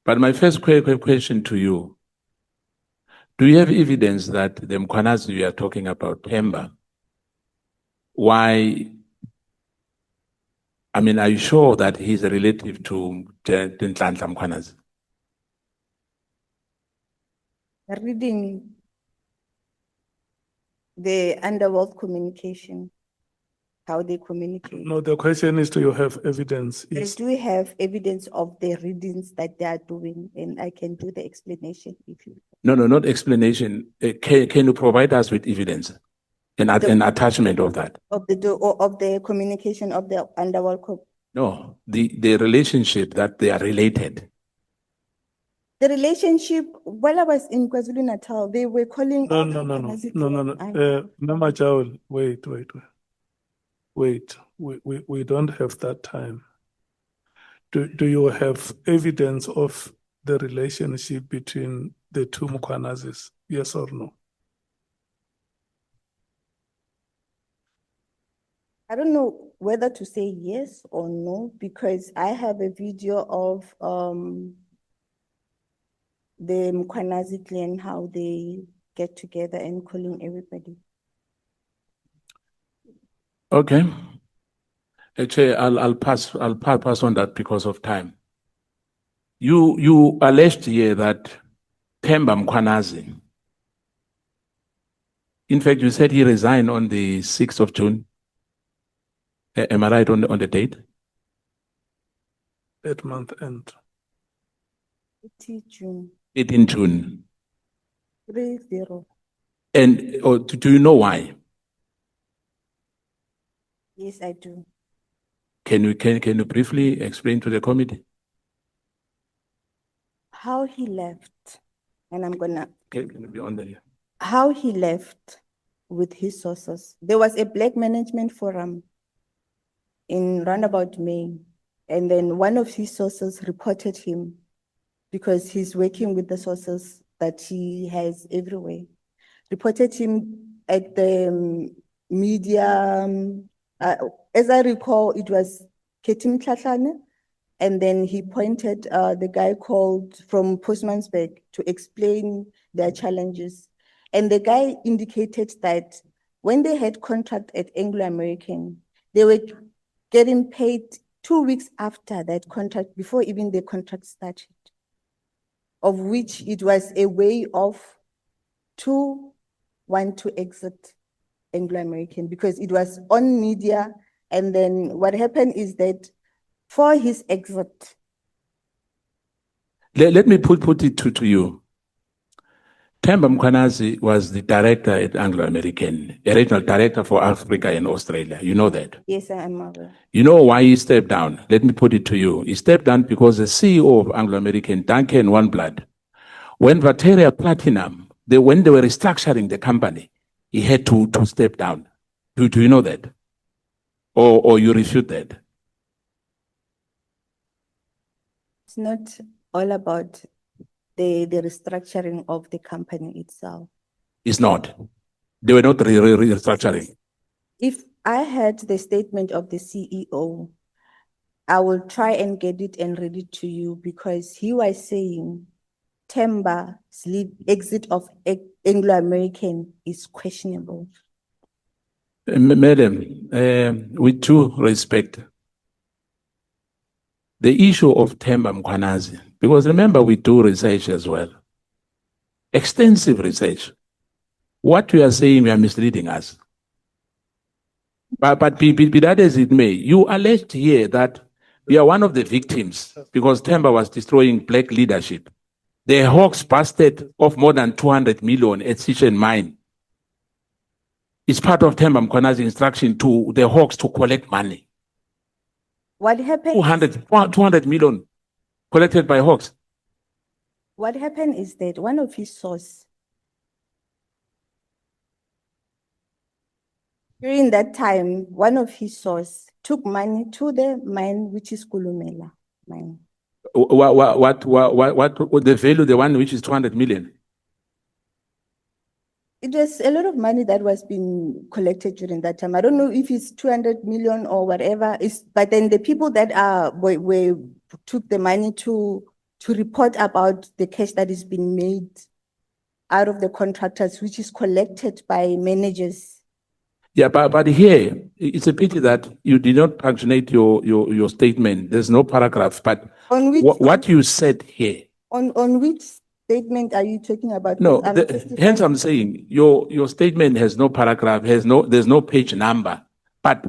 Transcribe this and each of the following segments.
But my first question to you, do you have evidence that the Mkhwanazi we are talking about, Themba, why, I mean, are you sure that he's a relative to Nhlanhla Mkhwanazi? Reading the underworld communication, how they communicate. No, the question is, do you have evidence? They Yes. do have evidence of the readings that they are doing, and I can do the explanation if you. No, not explanation. Can you provide us with evidence and an attachment of that? Of the communication of the underworld. No, the relationship that they are related. The relationship, while I was in KwaZulu-Natal, they were calling. No. Mama Jawul, wait. We don't have that time. Do you have evidence of the relationship between the two Mkhwanazis? Yes or no? I don't know whether to say yes or no, because I have a video of the Mkhwanazi clan, how they get together and calling everybody. Okay. Actually, I'll pass on that because of time. You alleged here that Themba Mkhwanazi, in fact, you said he resigned on the 6th of June. Am I right on the date? That month end. 18 June. 18 June. 30. And do you know why? Yes, I do. Can you briefly explain to the committee? How he left, and I'm gonna. Can you be on there? How he left with his sources. There was a Black Management Forum in roundabout May, and then one of his sources reported him because he's working with the sources that he has everywhere. Reported him at the media. As I recall, it was Ketim Tlatlane, and then he pointed the guy called from Postmansberg to explain their challenges. And the guy indicated that when they had contract at Anglo-American, they were getting paid 2 weeks after that contract, before even the contract started, of which it was a way of to want to exit Anglo-American because it was on media. And then what happened is that for his exit. Let me put it to you. Themba Mkhwanazi was the director at Anglo-American, a regional director for Africa and Australia. You know that? Yes, I am aware. You know why he stepped down? Let me put it to you. He stepped down because the CEO of Anglo-American, Duncan Oneblood, when Vateria Platinum, when they were restructuring the company, he had to step down. Do you know that? Or you refute that? It's not all about the restructuring of the company itself. It's not. They were not restructuring. If I had the statement of the CEO, I will try and get it and read it to you, because he was saying Themba's exit of Anglo-American is questionable. Madam, with due respect, the issue of Themba Mkhwanazi, because remember we do research as well, extensive research. What we are saying, we are misleading us. But be that as it may, you alleged here that we are one of the victims because Themba was destroying black leadership. The Hawks busted off more than 200 million at Sishen Mine. It's part of Themba Mkhwanazi's instruction to the Hawks to collect money. What happened? 200 million collected by Hawks. What happened is that one of his sources, during that time, one of his sources took money to the mine, which is Kulumela mine. What the value, the one which is 200 million? It was a lot of money that was being collected during that time. I don't know if it's 200 million or whatever. But then the people that took the money to to report about the cash that is being made out of the contractors, which is collected by managers. Yeah, but here, it's a pity that you did not punctuate your statement. There's no paragraph, but On which, what you said here. on which statement are you talking about? No, I'm testifying. hence I'm saying your statement has no paragraph, there's no page number. But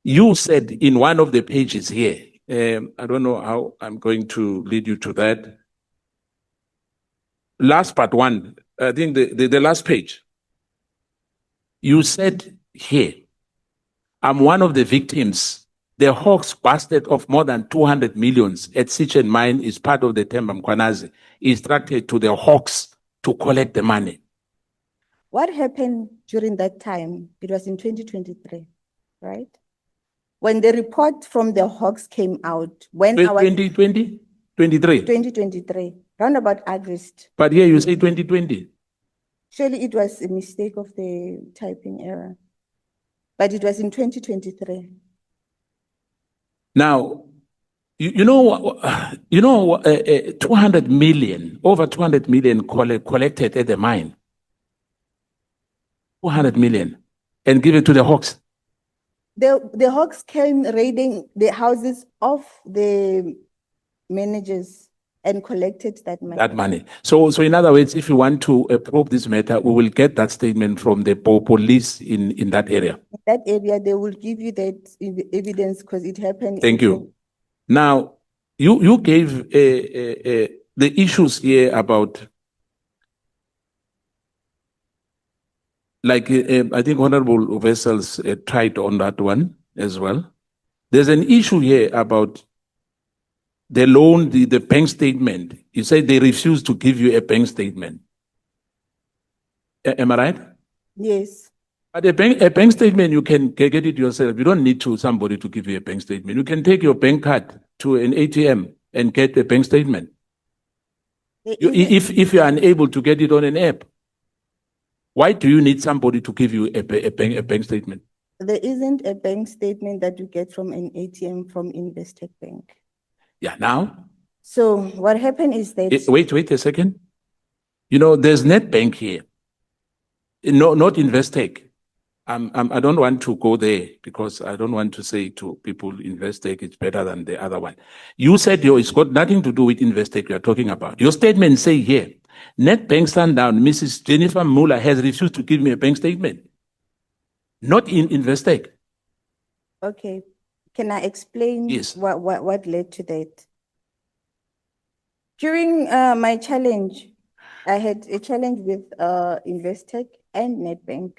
you said in one of the pages here, I don't know how I'm going to lead you to that. Last part one, I think the last page. You said here, I'm one of the victims. The Hawks basket of more than 200 millions at Sitchin Mine is part of the General Mkhwanazi instructed to the Hawks to collect the money. What happened during that time? It was in 2023, right? When the report from the Hawks came out, when I was 2020? 23. 2023, round about August. But here you say 2020. Surely it was a mistake of the typing error, but it was in 2023. Now, you know 200 million, over 200 million collected at the mine. 200 million and give it to the Hawks. The Hawks came raiding the houses of the managers and collected that money. That money. So in other words, if you want to probe this matter, we will get that statement from the police in that area. In that area, they will give you that evidence because it happened. Thank you. Now, you gave the issues here about, like, I think Honorable Vessels tried on that one as well. There's an issue here about the loan, the bank statement. You said they refused to give you a bank statement. Am I right? Yes. But a bank statement, you can get it yourself. You don't need somebody to give you a bank statement. You can take your bank card to an ATM and get a bank statement. If you are unable to get it on an app, why do you need somebody to give you a bank statement? There isn't a bank statement that you get from an ATM from Investec Bank. Yeah, now? So what happened is that... Wait a second. You know, there's NetBank here. No, not Investec. I don't want to go there because I don't want to say to people Investec is better than the other one. You said it's got nothing to do with Investec you are talking about. Your statement say here, NetBank Sundown, Mrs. Jennifer Muller has refused to give me a bank statement. Not in Investec. Okay. Can I explain Yes. what led to that? During my challenge, I had a challenge with Investec and NetBank,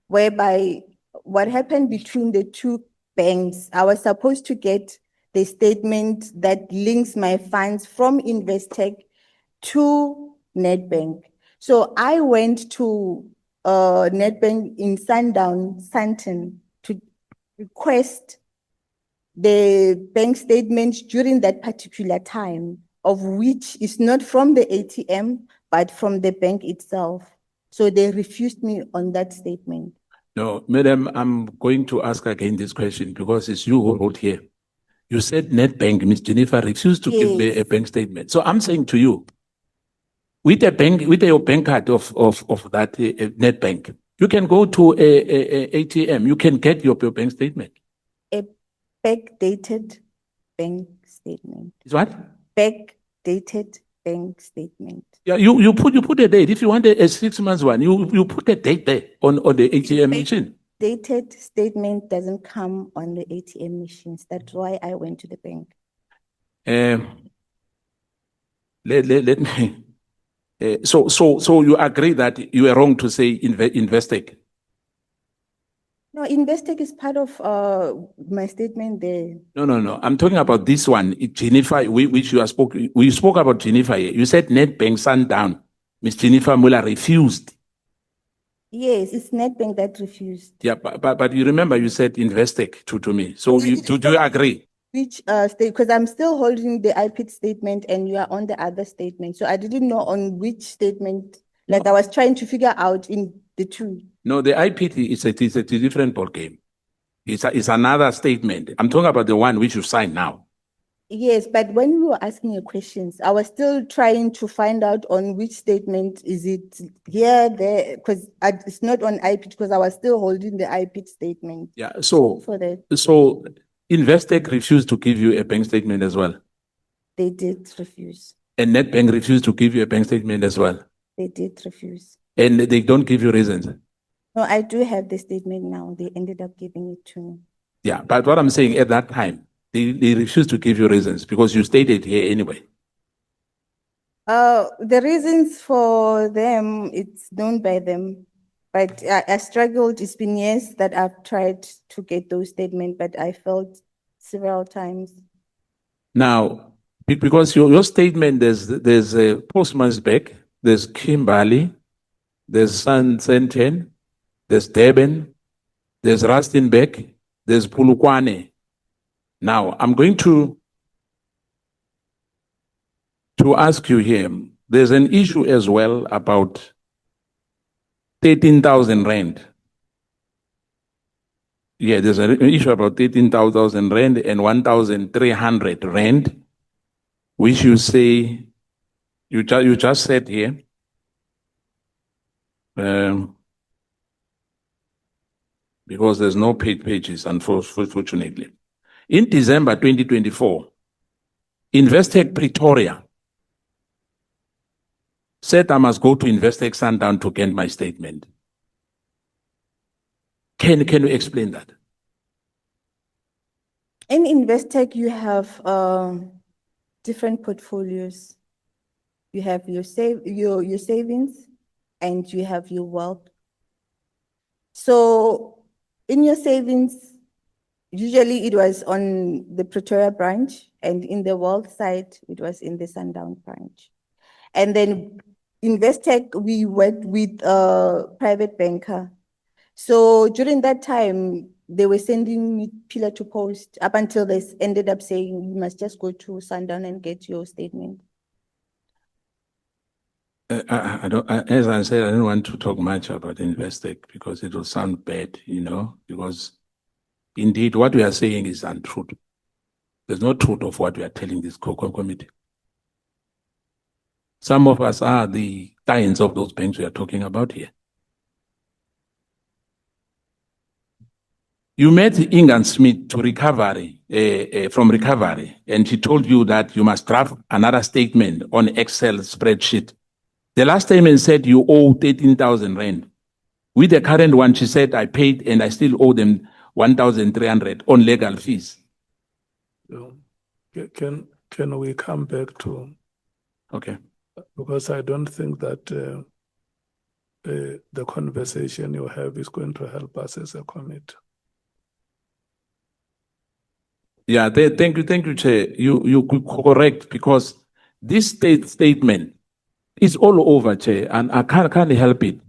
whereby what happened between the two banks, I was supposed to get the statement that links my funds from Investec to NetBank. So I went to NetBank in Sandton to request the bank statements during that particular time, of which is not from the ATM, but from the bank itself. So they refused me on that statement. No, madam, I'm going to ask again this question because it's you who wrote here. You said NetBank, Ms. Jennifer, refused to give me a bank statement. So I'm saying to you, with your bank card of that NetBank, you can go to a ATM, you can get your bank statement. A backdated bank statement. Is what? Backdated bank statement. Yeah, you put a date. If you want a 6 months one, you put a date there on the ATM machine. Dated statement doesn't come on the ATM machines. That's why I went to the bank. Let me. So you agree that you are wrong to say Investec? No, Investec is part of my statement there. No. I'm talking about this one, Jennifer, which you spoke. We spoke about Jennifer. You said NetBank Sundown. Miss Jennifer Muller refused. Yes, it's NetBank that refused. Yeah, but you remember you said Investec to me. So do you agree? Which state? Because I'm still holding the IPIT statement and you are on the other statement. So I didn't know on which statement. Like I was trying to figure out in the two. No, the IPT is a different ball game. It's another statement. I'm talking about the one which you signed now. Yes, but when we were asking you questions, I was still trying to find out on which statement is it here, there, because it's not on IPIT, because I was still holding the IPIT statement Yeah, so for that. Investec refused to give you a bank statement as well. They did refuse. And NetBank refused to give you a bank statement as well. They did refuse. And they don't give you reasons. No, I do have the statement now. They ended up giving it to me. Yeah, but what I'm saying at that time, they refused to give you reasons because you stated here anyway. The reasons for them, it's known by them. But I struggled. It's been years that I've tried to get those statements, but I failed several times. Now, because your statement, there's a Postmansbeck, there's Kimberley, there's Senten, there's Durban, there's Rustenburg, there's Pulukwane. Now, I'm going to ask you here, there's an issue as well about 13,000 rand. Yeah, there's an issue about 13,000 rand and 1,300 rand, which you say, you just said here, because there's no pages, unfortunately. In December 2024, Investec Pretoria said I must go to Investec Sundown to get my statement. Can you explain that? In Investec, you have different portfolios. You have your savings and you have your wealth. So in your savings, usually it was on the Pretoria branch, and in the wealth side, it was in the Sundown branch. And then Investec, we worked with a private banker. So during that time, they were sending me pillar to post up until they ended up saying, you must just go to Sundown and get your statement. As I said, I don't want to talk much about Investec because it will sound bad, because indeed what we are saying is untruth. There's no truth of what we are telling this committee. Some of us are the clients of those banks we are talking about here. You met Ingan Smith to from recovery, and she told you that you must draft another statement on Excel spreadsheet. The last statement said you owe 13,000 rand. With the current one, she said, I paid and I still owe them 1,300 on legal fees. Can we come back to? Okay. Because I don't think that the conversation you have is going to help us as a committee. Yeah, thank you, Chair. You correct, because this statement is all over, Chair, and I can't help it.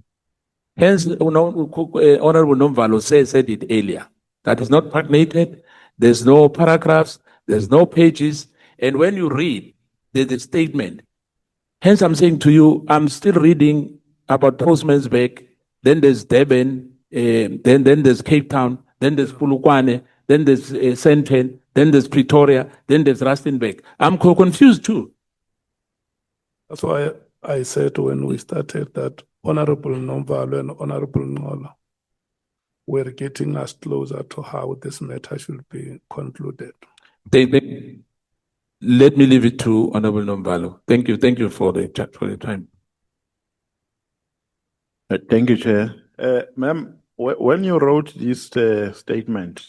Hence, Honorable Nomvalo said it earlier. That is not paginated. There's no paragraphs. There's no pages. And when you read the statement, hence I'm saying to you, I'm still reading about Postmansbeck. Then there's Durban. Then there's Cape Town. Then there's Pulukwane. Then there's Senten. Then there's Pretoria. Then there's Rustenburg. I'm confused too. That's why I said when we started that Honorable Nomvalo and Honorable Ngola were getting us closer to how this matter should be concluded. Let me leave it to Honorable Nomvalo. Thank you for the time. Thank you, Chair. Ma'am, when you wrote this statement,